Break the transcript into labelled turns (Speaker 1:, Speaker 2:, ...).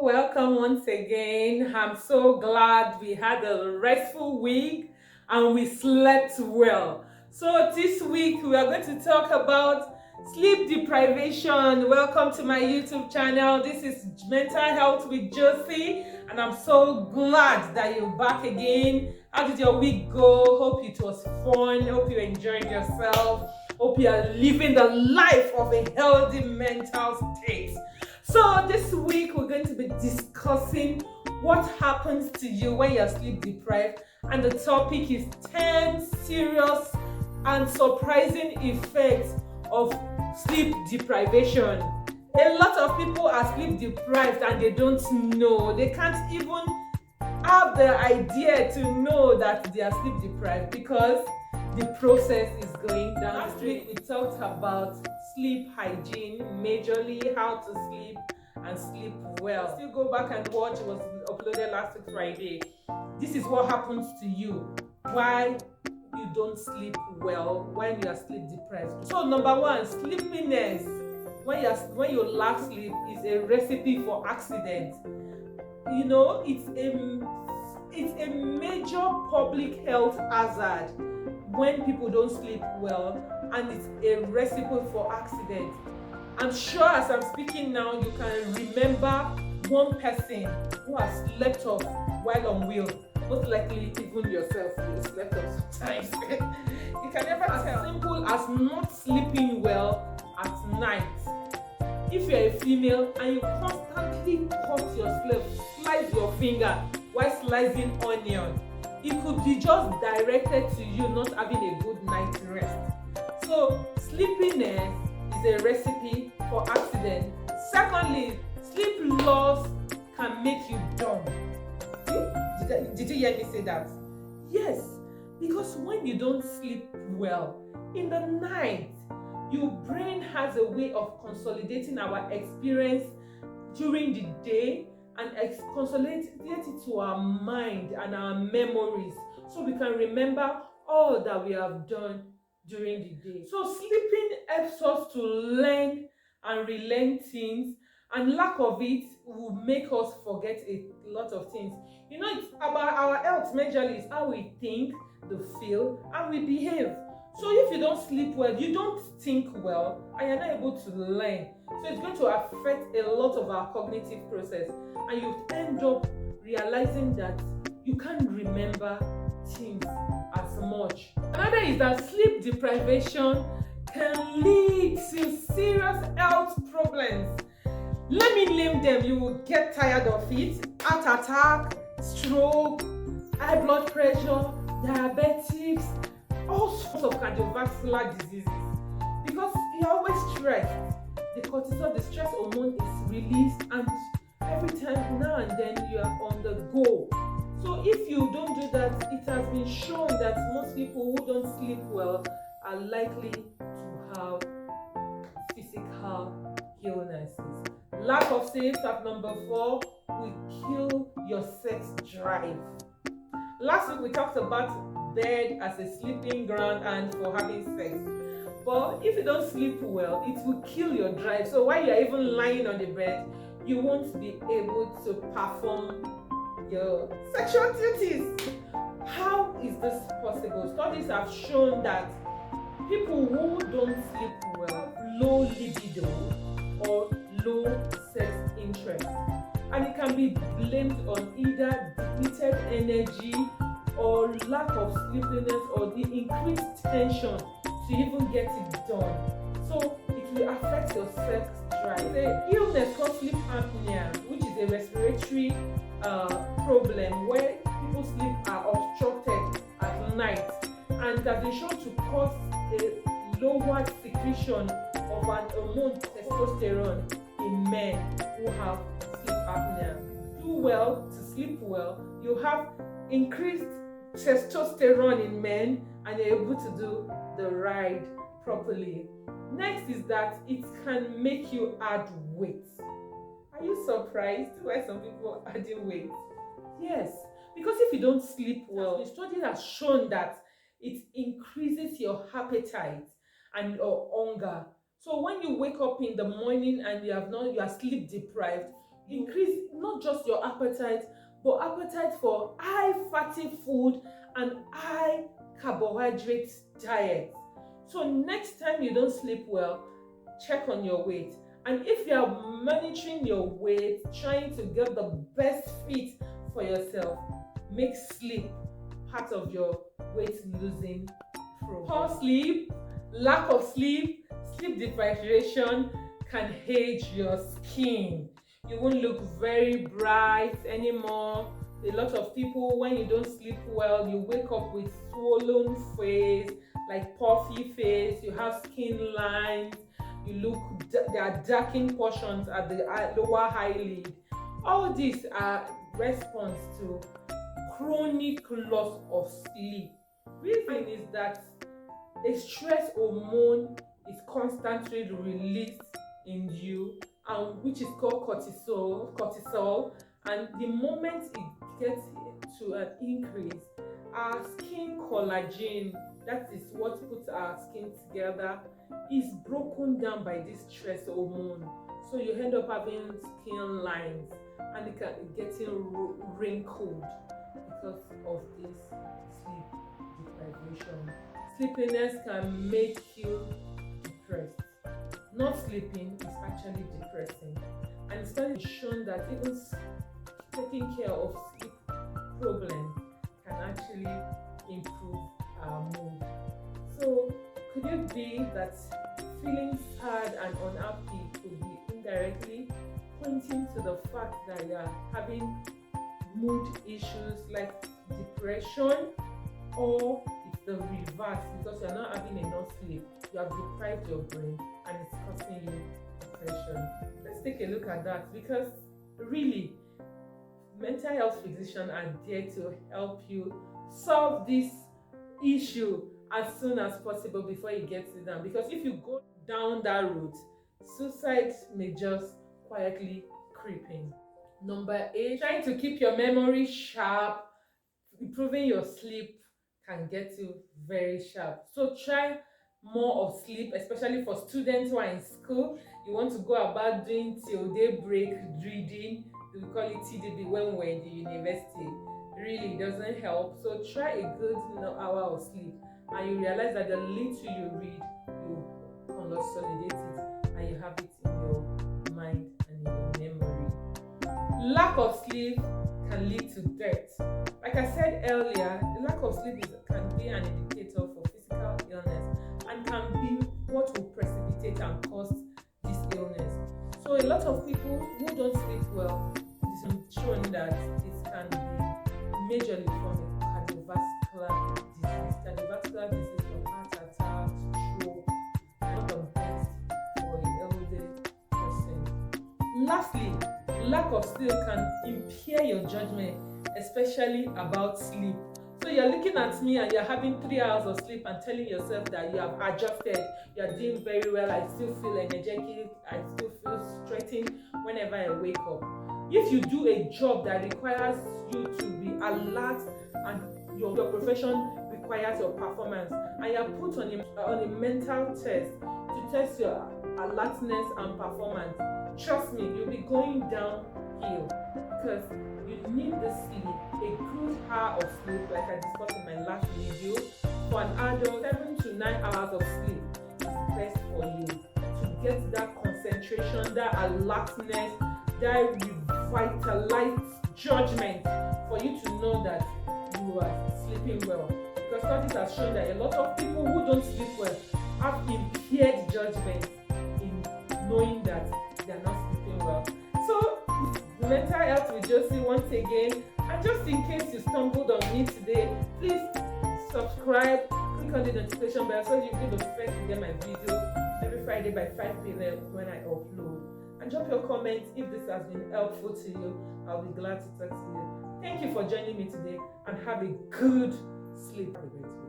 Speaker 1: welcome once again. I'm so glad we had a restful week and we slept well. So this week we are going to talk about sleep deprivation. Welcome to my YouTube channel. This is Mental Health with Josy, and I'm so glad that you're back again. How did your week go? Hope it was fun. Hope you enjoyed yourself. Hope you are living the life of a healthy mental state. So this week we're going to be discussing what happens to you when you're sleep deprived, and the topic is 10 serious and surprising effects of sleep deprivation. A lot of people are sleep deprived and they don't know. They can't even have the idea to know that they are sleep deprived because the process is going down. Last week we talked about sleep hygiene, majorly how to sleep and sleep well. Still go back and watch, it was uploaded last week Friday. This is what happens to you, why you don't sleep well when you are sleep deprived. So number one, sleepiness when you lack sleep is a recipe for accident. You know, it's a major public health hazard when people don't sleep well, and it's a recipe for accident. I'm sure as I'm speaking now, you can remember one person who has slept off while on wheel. Most likely even yourself, you slept off sometimes. You can never tell. As simple as not sleeping well at night. If you're a female and you constantly cut yourself, slice your finger while slicing onion, it could be just directed to you not having a good night's rest. So sleepiness is a recipe for accident. Secondly, sleep loss can make you dumb. Did you hear me say that? Yes, because when you don't sleep well in the night, your brain has a way of consolidating our experience during the day and consolidate it to our mind and our memories, so we can remember all that we have done during the day. So sleeping helps us to learn and relearn things, and lack of it will make us forget a lot of things. You know, it's about our health majorly, is how we think, feel, and we behave. So if you don't sleep well, you don't think well, and you're not able to learn. So it's going to affect a lot of our cognitive process, and you end up realizing that you can't remember things as much. Another is that sleep deprivation can lead to serious health problems. Let me name them, you will get tired of it. Heart attack, stroke, high blood pressure, diabetes, all sorts of cardiovascular diseases. Because you're always stressed. The cortisol, the stress hormone is released, and every time now and then you are on the go. So if you don't do that, it has been shown that most people who don't sleep well are likely to have physical illnesses. Lack of sleep, at number 4, will kill your sex drive. Last week we talked about bed as a sleeping ground and for having sex. But if you don't sleep well, it will kill your drive. So while you're even lying on the bed, you won't be able to perform your sexual duties. How is this possible? Studies have shown that people who don't sleep well have low libido or low sex interest, and it can be blamed on either depleted energy or lack of sleepiness or the increased tension to even get it done. So it will affect your sex drive. The illness called sleep apnea, which is a respiratory problem where people's sleep are obstructed at night, and it has been shown to cause a lowered secretion of an hormone testosterone in men who have sleep apnea. Do well to sleep well, you have increased testosterone in men, and you're able to do the ride properly. Next is that it can make you add weight. Are you surprised why some people are adding weight? Yes, because if you don't sleep well, the study has shown that it increases your appetite and your hunger. So when you wake up in the morning and you are sleep deprived, not just your appetite, but appetite for high fatty food and high carbohydrate diet. So next time you don't sleep well, check on your weight. And if you are monitoring your weight, trying to get the best fit for yourself, make sleep part of your weight losing program. Poor sleep, lack of sleep, sleep deprivation can age your skin. You won't look very bright anymore. A lot of people, when you don't sleep well, you wake up with swollen face, like puffy face, you have skin lines, there are darkened portions at the lower eyelid. All these are response to chronic loss of sleep. Reason is that a stress hormone is constantly released in you, and which is called cortisol, and the moment it gets to an increase, our skin collagen, that is what puts our skin together, is broken down by this stress hormone. So you end up having skin lines and it getting wrinkled because of this sleep deprivation. Sleepiness can make you depressed. Not sleeping is actually depressing, and studies have shown that even taking care of sleep problems can actually improve our mood. So could it be that feeling sad and unhappy could be indirectly pointing to the fact that you are having mood issues like depression, or it's the reverse because you're not having enough sleep, you have deprived your brain and it's causing you depression? Let's take a look at that, because really mental health physicians are there to help you solve this issue as soon as possible before you get it down, because if you go down that route, suicide may just quietly creep in. Number 8, trying to keep your memory sharp. Improving your sleep can get you very sharp. So try more of sleep, especially for students who are in school. You want to go about doing till daybreak reading. We call it TDB when we're in the university. Really doesn't help. So try a good hour of sleep, and you realize that the little you read, you consolidate it and you have it in your mind and in your memory. Lack of sleep can lead to death. Like I said earlier, the lack of sleep can be an indicator for physical illness and can be what will precipitate and cause this illness. So a lot of people who don't sleep well, it is shown that this can be majorly from a cardiovascular disease from heart attack, stroke, and the best for an elderly person. Lastly, lack of sleep can impair your judgment, especially about sleep. So you're looking at me and you're having 3 hours of sleep and telling yourself that you have adjusted, you're doing very well, I still feel energetic, I still feel strengthened whenever I wake up. If you do a job that requires you to be alert and your profession requires your performance, and you're put on a mental test to test your alertness and performance, trust me, you'll be going downhill, because you need the sleep. A good hour of sleep, like I discussed in my last video, for an adult, 7 to 9 hours of sleep is best for you to get that concentration, that alertness, that revitalized judgment, for you to know that you are sleeping well. Because studies have shown that a lot of people who don't sleep well have impaired judgment in knowing that they are not sleeping well. So, mental health with Josy once again. And just in case you stumbled on me today, please subscribe, click on the notification bell so you'll be the first to get my video every Friday by 5 p.m. when I upload. And drop your comments if this has been helpful to you. I'll be glad to talk to you. Thank you for joining me today, and have a good sleep. Have a great week.